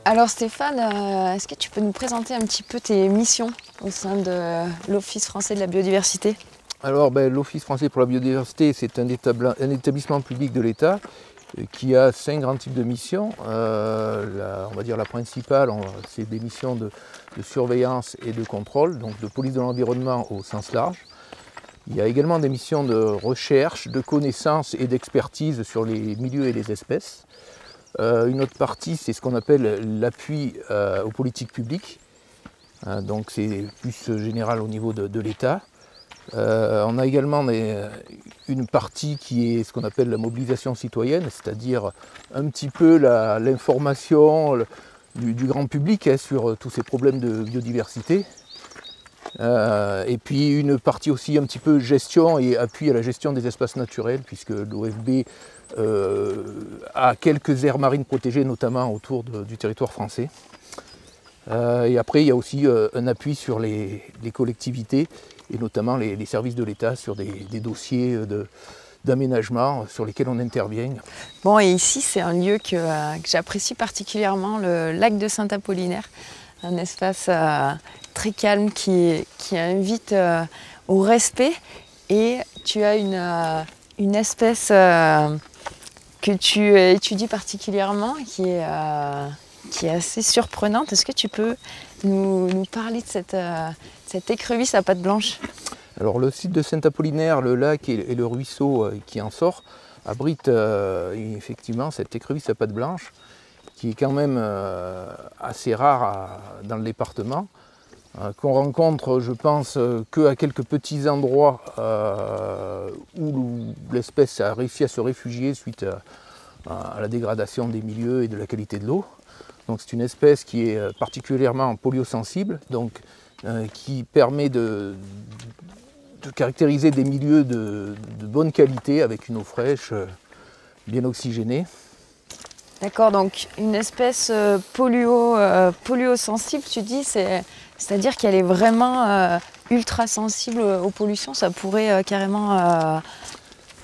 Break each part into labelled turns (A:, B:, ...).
A: Alors Stéphane, est-ce que tu peux nous présenter un petit peu tes missions au sein de l'Office français de la biodiversité?
B: Alors l'Office français pour la biodiversité, c'est un établissement public de l'État qui a 5 grands types de missions. On va dire la principale, c'est des missions de surveillance et de contrôle, donc de police de l'environnement au sens large. Il y a également des missions de recherche, de connaissance et d'expertise sur les milieux et les espèces. Une autre partie, c'est ce qu'on appelle l'appui aux politiques publiques. Donc c'est plus général au niveau de l'État. On a également une partie qui est ce qu'on appelle la mobilisation citoyenne, c'est-à-dire un petit peu l'information du grand public sur tous ces problèmes de biodiversité. Et puis une partie aussi un petit peu gestion et appui à la gestion des espaces naturels, puisque l'OFB a quelques aires marines protégées, notamment autour du territoire français. Et après, il y a aussi un appui sur les collectivités, et notamment les services de l'État sur des dossiers d'aménagement sur lesquels on intervient.
A: Bon, et ici, c'est un lieu que j'apprécie particulièrement, le lac de Saint-Apollinaire, un espace très calme qui invite au respect. Et tu as une espèce que tu étudies particulièrement qui est assez surprenante. Est-ce que tu peux nous parler de cette écrevisse à pattes blanches?
B: Alors le site de Saint-Apollinaire, le lac et le ruisseau qui en sort, abritent effectivement cette écrevisse à pattes blanches qui est quand même assez rare dans le département, qu'on rencontre, je pense, qu'à quelques petits endroits où l'espèce a réussi à se réfugier suite à la dégradation des milieux et de la qualité de l'eau. Donc c'est une espèce qui est particulièrement poliosensible, donc qui permet de caractériser des milieux de bonne qualité avec une eau fraîche, bien oxygénée.
A: D'accord, donc une espèce polluo-sensible, tu dis, c'est-à-dire qu'elle est vraiment ultra sensible aux pollutions, ça pourrait carrément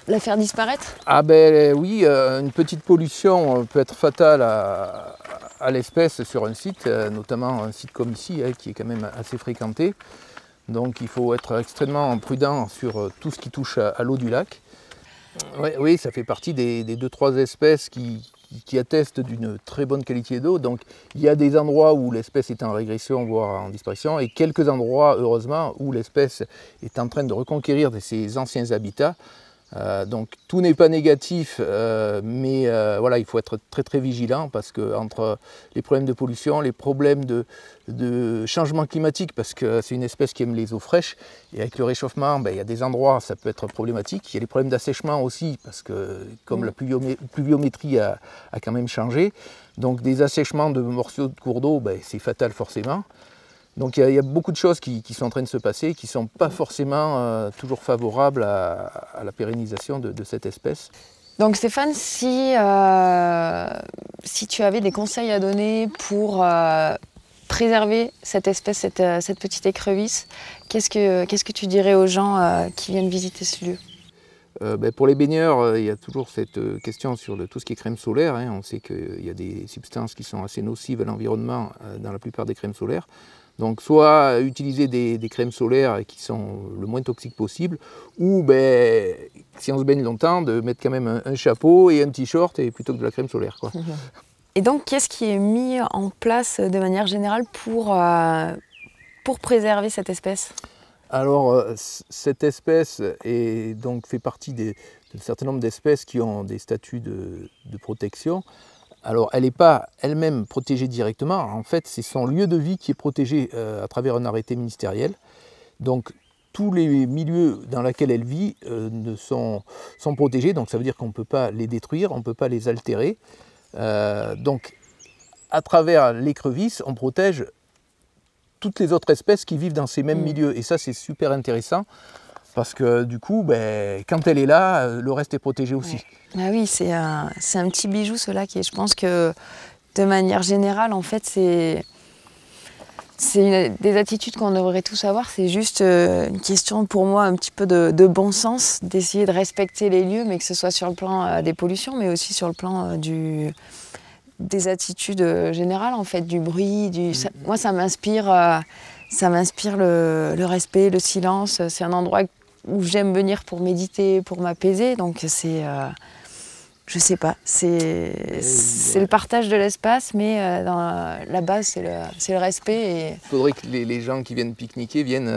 A: la faire disparaître?
B: Ah ben oui, une petite pollution peut être fatale à l'espèce sur un site, notamment un site comme ici, qui est quand même assez fréquenté. Donc il faut être extrêmement prudent sur tout ce qui touche à l'eau du lac. Oui, ça fait partie des 2-3 espèces qui attestent d'une très bonne qualité d'eau. Donc il y a des endroits où l'espèce est en régression, voire en disparition, et quelques endroits, heureusement, où l'espèce est en train de reconquérir ses anciens habitats. Donc tout n'est pas négatif, mais voilà, il faut être très très vigilant parce que entre les problèmes de pollution, les problèmes de changement climatique, parce que c'est une espèce qui aime les eaux fraîches, et avec le réchauffement, il y a des endroits ça peut être problématique. Il y a les problèmes d'assèchement aussi, parce que comme la pluviométrie a quand même changé, donc des assèchements de morceaux de cours d'eau, c'est fatal forcément. Donc il y a beaucoup de choses qui sont en train de se passer, qui ne sont pas forcément toujours favorables à la pérennisation de cette espèce.
A: Donc Stéphane, si tu avais des conseils à donner pour préserver cette espèce, cette petite écrevisse, qu'est-ce que tu dirais aux gens qui viennent visiter ce lieu?
B: Pour les baigneurs, il y a toujours cette question sur tout ce qui est crème solaire. On sait qu'il y a des substances qui sont assez nocives à l'environnement dans la plupart des crèmes solaires. Donc soit utiliser des crèmes solaires qui sont le moins toxiques possible, ou si on se baigne longtemps, de mettre quand même un chapeau et un t-shirt plutôt que de la crème solaire, quoi.
A: Et donc qu'est-ce qui est mis en place de manière générale pour préserver cette espèce?
B: Alors cette espèce fait partie d'un certain nombre d'espèces qui ont des statuts de protection. Alors, elle n'est pas elle-même protégée directement. En fait, c'est son lieu de vie qui est protégé à travers un arrêté ministériel. Donc, tous les milieux dans lesquels elle vit sont protégés. Donc, ça veut dire qu'on ne peut pas les détruire, on ne peut pas les altérer. Donc, à travers l'écrevisse, on protège toutes les autres espèces qui vivent dans ces mêmes milieux. Et ça, c'est super intéressant. Parce que du coup, quand elle est là, le reste est protégé aussi.
A: Ouais. Ah oui, c'est un petit bijou, ce lac. Et je pense que de manière générale, en fait, c'est des attitudes qu'on devrait tous avoir. C'est juste une question pour moi un petit peu de bon sens, d'essayer de respecter les lieux, mais que ce soit sur le plan des pollutions, mais aussi sur le plan des attitudes générales, en fait, du bruit. Moi, ça m'inspire le respect, le silence. C'est un endroit où j'aime venir pour méditer, pour m'apaiser. Donc c'est, je sais pas, c'est le partage de l'espace, mais la base, c'est le respect.
B: Il faudrait que les gens qui viennent pique-niquer viennent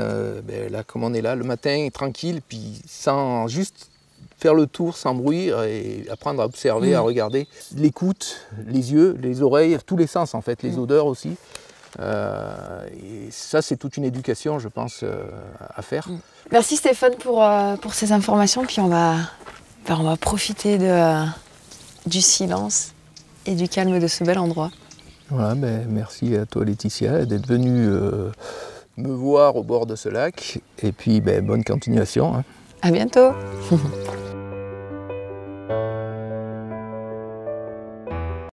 B: là, comme on est là, le matin, tranquille, puis sans juste faire le tour sans bruit et apprendre à observer, à regarder. L'écoute, les yeux, les oreilles, tous les sens en fait, les odeurs aussi. Et ça, c'est toute une éducation, je pense, à faire.
A: Merci Stéphane pour ces informations. Puis on va profiter du silence et du calme de ce bel endroit.
B: Voilà, merci à toi Laetitia d'être venue me voir au bord de ce lac. Et puis bonne continuation. Hein.
A: À bientôt.